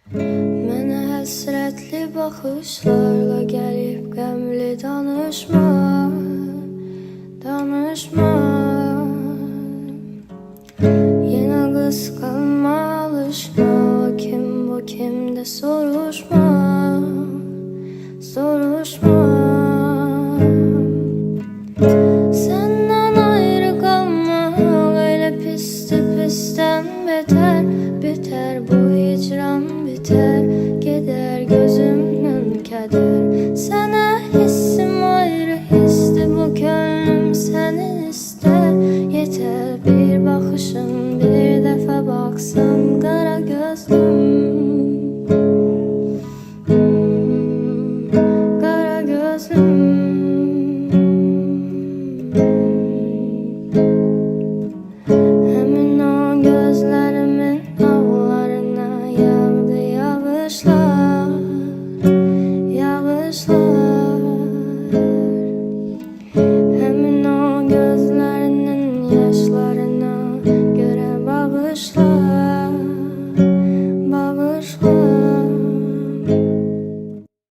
Mənə həsrətli baxışlarla gəlib qəmli danışma, danışma. Yenə qısqanma, alışma, o kim bu kimdə soruşma, soruşma. Səndən ayrı qalmaq elə pisdir, pisdən betər, bitər bu hicran, biter, gedər gözümdən kədər. Sənə hissim ayrı hisdir, bu könlüm səni istər. Yetər bir baxışın, bir dəfə baxsan qara gözlüm, qara gözlüm. Həmin o gözlərimin ağlarına yağdı yağışlar, yağışlar.